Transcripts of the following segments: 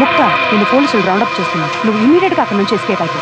ముక్త నేను పోలీసులు రౌండప్ చేస్తున్నాను. నువ్వు ఇమీడియట్ గా అక్కడ నుంచి ఎస్కేప్ అయిపో.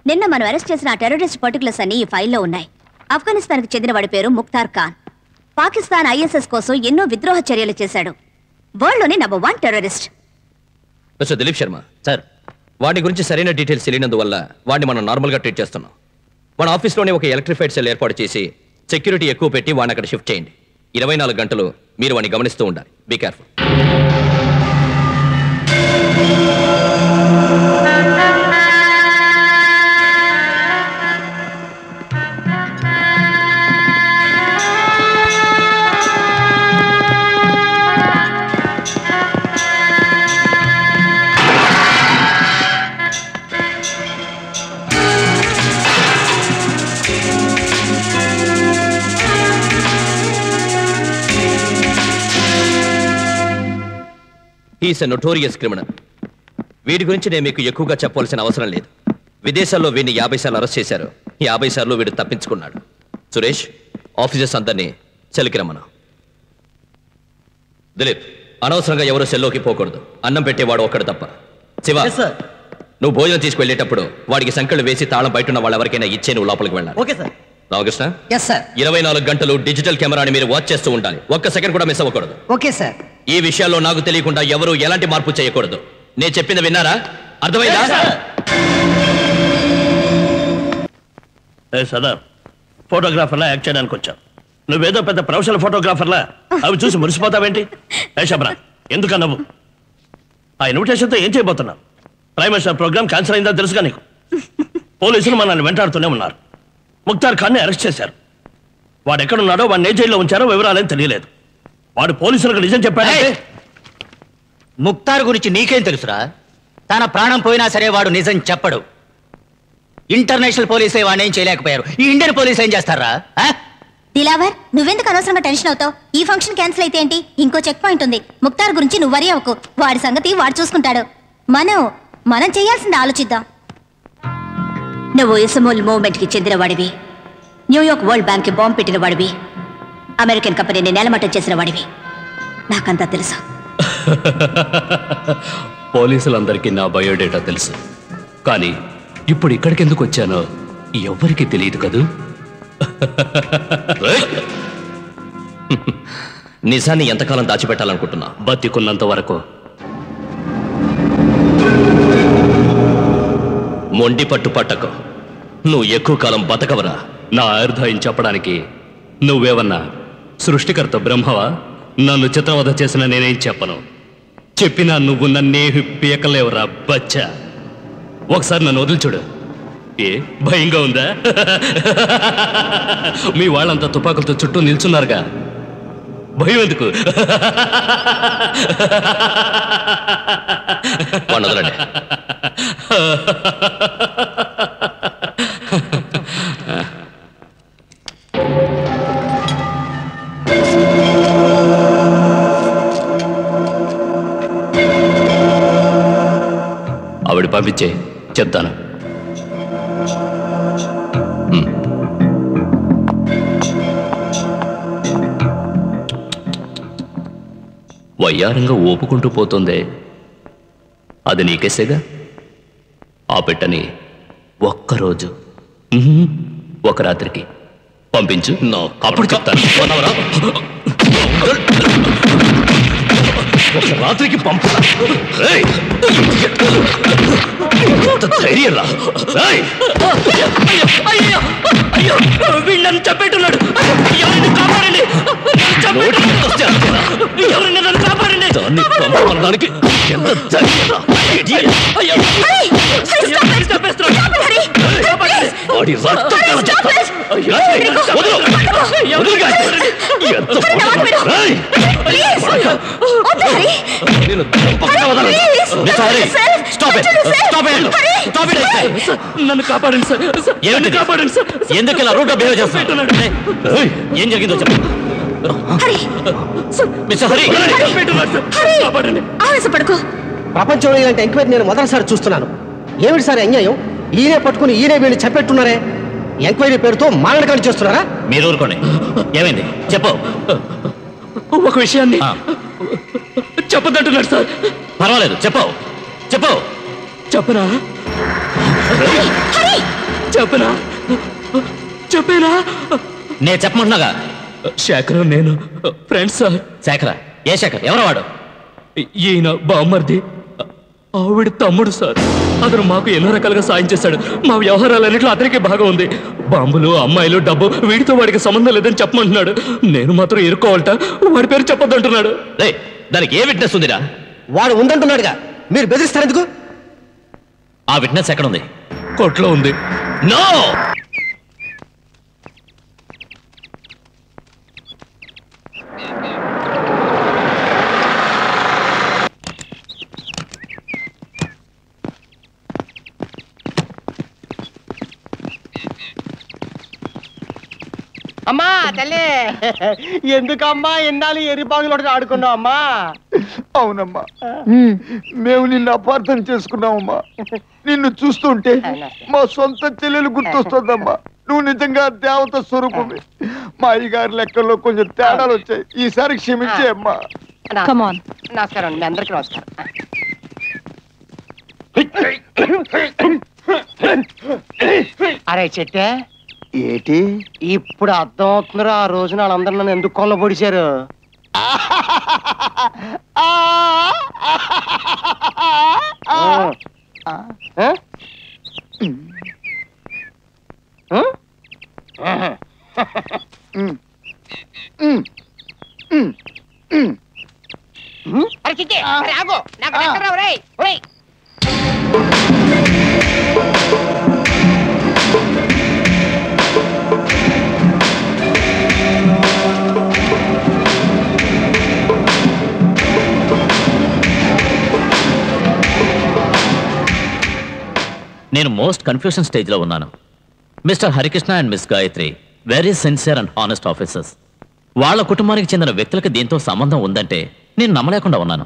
నిన్న మనం అరెస్ట్ చేసిన ఆ టెర్రరిస్ట్ పర్టికులర్స్ అన్ని ఈ ఫైల్లో ఉన్నాయి. ఆఫ్ఘనిస్తాన్కి చెందిన వాడి పేరు ముఖ్తార్ ఖాన్. పాకిస్తాన్ ఐఎస్ఎస్ కోసం ఎన్నో విద్రోహ చర్యలు చేశాడు. వరల్డ్లోని number 1 terrorist. Mister Dilip Sharma sir, వాడి గురించి సరైన డీటెయిల్స్ తెలియనందువల్ల వాడిని మనం నార్మల్గా ట్రీట్ చేస్తున్నాం. మన ఆఫీస్లోనే ఒక ఎలక్ట్రిఫైడ్ సెల్ ఏర్పాటు చేసి సెక్యూరిటీ ఎక్కువ పెట్టి వాడిని అక్కడ షిఫ్ట్ చేయండి. 24 గంటలు మీరు వాడిని గమనిస్తూ ఉండాలి. Be careful. He's a notorious criminal. వీడి గురించి నేను మీకు ఎక్కువగా చెప్పవలసిన అవసరం లేదు. విదేశాల్లో వీడిని 50 సార్లు అరెస్ట్ చేశారు. 50 సార్లు వీడు తప్పించుకున్నాడు. సురేష్, ఆఫీసర్స్ అందరినీ సెల్కి రమ్మను. దిలీప్, అనవసరంగా ఎవరు సెల్లోకి పోకూడదు. అన్నం పెట్టేవాడు ఒక్కడు తప్ప. శివ, నువ్వు భోజనం తీసుకువెళ్ళేటప్పుడు వాడికి సంకళ్ళు వేసి తాళం బయట ఉన్న వాళ్ళు ఎవరికైనా ఇచ్చే నువ్వు లోపలికి వెళ్ళాలి. Okay sir. రామకృష్ణ, 24 గంటలు డిజిటల్ కెమెరాని మీరు వాచ్ చేస్తూ ఉండాలి. ఒక్క సెకండ్ కూడా మిస్ అవ్వకూడదు. Okay sir. ఈ విషయాల్లో నాకు తెలియకుండా ఎవరు ఎలాంటి మార్పు చేయకూడదు. నేను చెప్పింది విన్నారా? అర్థమైందా? సదా ఫోటోగ్రాఫర్లా యాక్ట్ చేయడానికి వచ్చావు. నువ్వేదో పెద్ద ప్రొఫెషనల్ ఫోటోగ్రాఫర్లా అవి చూసి మురిసిపోతావేంటి? శబరా, ఎందుకన్నా నువ్వు ఆ ఇన్విటేషన్తో ఏం చేయబోతున్నావు? ప్రైమ్ మినిస్టర్ ప్రోగ్రామ్ క్యాన్సిల్ అయిందా తెలుసుగా నీకు? పోలీసులు మనల్ని వెంటాడుతూనే ఉన్నారు. ముఖ్తార్ ఖాన్ని అరెస్ట్ చేశారు. వాడు ఎక్కడున్నాడో, వాడిని ఏ జైల్లో ఉంచారో వివరాలేం తెలియలేదు. వాడు పోలీసులకు నిజం చెప్పాడంటే. ముఖ్తార్ గురించి నీకేం తెలుసురా? తన ప్రాణం పోయినా సరే వాడు నిజం చెప్పడు. ఇంటర్నేషనల్ పోలీసే వాడిని ఏం చేయలేకపోయారు. ఈ ఇండియన్ పోలీస్ ఏం చేస్తారా? దిలావర్, నువ్వెందుకు అనవసరంగా టెన్షన్ అవుతావు? ఈ ఫంక్షన్ క్యాన్సిల్ అయితే ఏంటి? ఇంకో చెక్ పాయింట్ ఉంది. ముఖ్తార్ గురించి నువ్వు వరి అవ్వకు. వాడి సంగతి వాడు చూసుకుంటాడు. మనం చేయాల్సింది ఆలోచిద్దాం. నువ్వు ఇస్మాయిల్ మూవ్మెంట్ కి చెందిన వాడివి. న్యూయార్క్ వరల్డ్ బ్యాంక్ కి బాంబు పెట్టిన వాడివి. అమెరికన్ కంపెనీని నేలమట్టం చేసిన వాడివి. నాకంతా తెలుసు. పోలీసులందరికీ నా బయోడేటా తెలుసు. కానీ ఇప్పుడు ఇక్కడికి ఎందుకు వచ్చానో ఎవ్వరికీ తెలియదు కదూ. నిజాన్ని ఎంతకాలం దాచిపెట్టాలనుకుంటున్నా? బతికున్నంత వరకు. మొండి పట్టు పట్టకు. నువ్వు ఎక్కువ కాలం బతకవరా. నా ఆయుర్దాయం చెప్పడానికి నువ్వేమన్నా సృష్టికర్త బ్రహ్మవా? నన్ను చిత్రవధ చేసిన నేనేం చెప్పను. చెప్పినా నువ్వు నన్నే పీకలేవురా బచ్చా. ఒకసారి నన్ను వదిలి చూడు. ఏ భయంగా ఉందా? మీ వాళ్ళంతా తుపాకులతో చుట్టూ నిల్చున్నారుగా, భయం ఎందుకు? వదలండి. పంపించే చెప్తాను. వయ్యారంగా ఓపుకుంటూ పోతుందే, అది నీకేసేగా. ఆ పెట్టని ఒక్కరోజు ఒక రాత్రికి పంపించు, అప్పుడు చెప్తాను. ఒక రాత్రికి పంపుతా. ధైర్యం రా. వీళ్ళని చెప్పేట్టున్నాడు. ఎవరిని కాపాడండి, ఎవరిని నన్ను కాపాడండి. దాన్ని పంపడానికి ఎంత ధైర్యం రా. వాడి రక్తం నన్ను కాపాడండి సార్. ఏమిటి కాపాడండి సార్? ఎందుకు ఇలా రూట్ బిహేవ్ చేస్తున్నాడు? ఏం జరిగిందో చెప్పండి. ప్రపంచంలో ఇలాంటి ఎంక్వైరీ నేను మొదటిసారి చూస్తున్నాను. ఏమిటి సార్ అన్యాయం? ఈయనే పట్టుకుని ఈయనే వీళ్ళు చెప్పెట్టున్నారే. ఎంక్వైరీ పేరుతో మారణకాలు చేస్తున్నారా? మీరు ఊరుకోండి. ఏమైంది చెప్పు. ఒక విషయాన్ని చెప్పదంటున్నాడు సార్. పర్వాలేదు చెప్పు చెప్పు. చెప్పనా చెప్పనా చెప్పేనా? నేను చెప్పమంటున్నాగా. శేఖర్ నేను ఫ్రెండ్స్ సార్. శేఖర? ఏ శేఖర్? ఎవరు వాడు? ఈయన బామ్మర్ది, ఆవిడ తమ్ముడు సార్. అతను మాకు ఎన్నో రకాలుగా సాయం చేశాడు. మా వ్యవహారాలన్నింటిలో అతనికి బాగా ఉంది. బాంబులు, అమ్మాయిలు, డబ్బు వీటితో వాడికి సంబంధం లేదని చెప్పమంటున్నాడు. నేను మాత్రం ఇరుక్కోవాలట. వాడి పేరు చెప్పొద్దంటున్నాడు. దానికి ఏ విట్నెస్ ఉందిరా? వాడు ఉందంటున్నాడుగా, మీరు బెదిరిస్తారు ఎందుకు? ఆ విట్నెస్ ఎక్కడ ఉంది? కోర్టులో ఉంది. నో. అమ్మా తల్లి, ఎందుకమ్మా ఎన్నాళ్ళు ఎరిబాగులు ఆడుకున్నావు అమ్మా? అవునమ్మా, మేము నిన్ను అపార్థం చేసుకున్నామమ్మా. నిన్ను చూస్తుంటే మా సొంత చెల్లెలు గుర్తొస్తుందమ్మా. నువ్వు నిజంగా దేవత స్వరూపమే. మా అయ్యగారి లెక్కల్లో కొంచెం తేడాలు వచ్చాయి. ఈసారి క్షమించే అమ్మా. నమస్కారం అండి, అందరికీ నమస్కారం. అరే చెట్టే, ఏటి ఇప్పుడు అర్థం అవుతుందిరా ఆ రోజున వాళ్ళందరూ నన్ను ఎందుకు కొల్ల పొడిచారు. నేను మోస్ట్ కన్ఫ్యూషన్ స్టేజ్లో ఉన్నాను. Mister Harikrishna and miss Gayatri very sincere and honest officers. వాళ్ళ కుటుంబానికి చెందిన వ్యక్తులకు దీంతో సంబంధం ఉందంటే నేను నమ్మలేకుండా ఉన్నాను.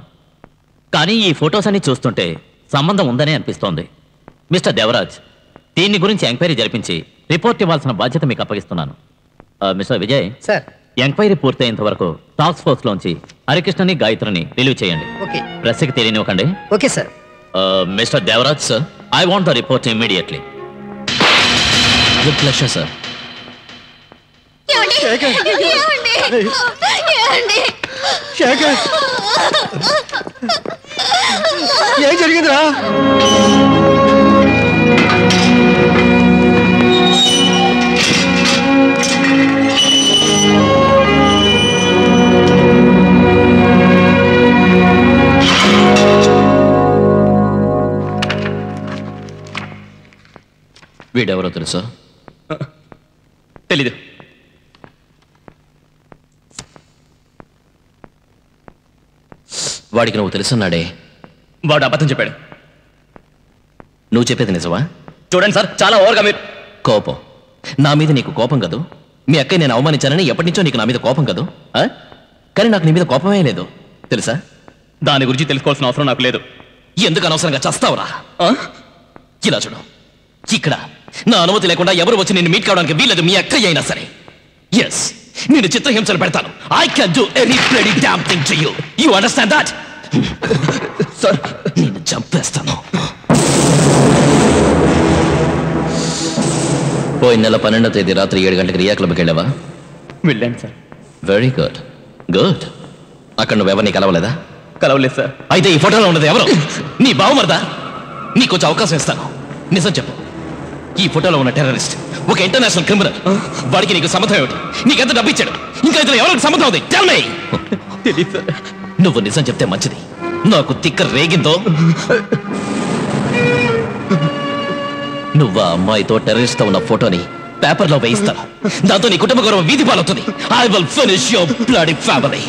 కానీ ఈ ఫొటోస్ అన్ని చూస్తుంటే సంబంధం ఉందనే అనిపిస్తోంది. మిస్టర్ దేవరాజ్, దీని గురించి ఎంక్వైరీ జరిపించి రిపోర్ట్ ఇవ్వాల్సిన బాధ్యత మీకు అప్పగిస్తున్నాను. మిస్టర్ విజయ్ సార్, ఎంక్వైరీ పూర్తయినంత వరకు టాస్క్ ఫోర్స్ లోంచి హరికృష్ణని గాయత్రిని రిలీవ్ చేయండి. ప్రెస్కి తెలియనివ్వకండి. Okay sir. Mister Devaraj sir, I want the report immediately. With pleasure, sir. ఏం జరిగిందిరా? వీడెవరో తెలుసా? తెలీదు. వాడికి నువ్వు తెలుసున్నాడే. వాడు అబద్ధం చెప్పాడు. నువ్వు చెప్పేది నిజమా? చూడండి సార్, చాలా ఓవర్గా మీరు. కోపం నా మీద నీకు కోపం కదూ? మీ అక్కయ్య నేను అవమానించానని ఎప్పటి నుంచో నీకు నా మీద కోపం కదూ? కానీ నాకు నీ మీద కోపమే లేదు తెలుసా? దాని గురించి తెలుసుకోవాల్సిన అవసరం నాకు లేదు. ఎందుకు అనవసరంగా చస్తావురా? ఇలా చూడు, ఇక్కడ నా అనుమతి లేకుండా ఎవరు వచ్చి నిన్ను మీట్ కావడానికి వీలేదు, మీ అక్కయ్య అయినా సరే. ఎస్, నేను చిత్రహింసలు పెడతాను. I can do any bloody damn thing to you. You understand that? Sir, నేను చంపేస్తాను. పోయిన నెల 12వ తేదీ రాత్రి 7 గంటలకు రియా క్లబ్కి వెళ్ళావా? వెళ్ళాను సార్. Very good, good. అక్కడ నువ్వెవరిని కలవలేదా? కలవలేదు సార్. అయితే ఈ ఫోటోలో ఉన్నది ఎవరు? నీ బావమరదా? నీకు కొంచెం అవకాశం ఇస్తాను, నిజం చెప్పు. ఈ ఫోటోలో ఉన్న టెర్రరిస్ట్ ఒక ఇంటర్నేషనల్ క్రిమినల్. వాడికి నీకు సంబంధం ఏమిటి? నీకెంత డబ్బు ఇచ్చాడు? ఇంకా ఇతను ఎవరికి సంబంధం ఉంది? Tell me. తెలీదు సార్. నువ్వు నిజం చెప్తే మంచిది. నాకు తిక్క రేగిందో నువ్వు ఆ అమ్మాయితో టెర్రరిస్ట్ తో ఉన్న ఫోటోని పేపర్లో వేయిస్తాను. దాంతో నీ కుటుంబ గౌరవం వీధి పాలవుతుంది. I will finish your bloody family.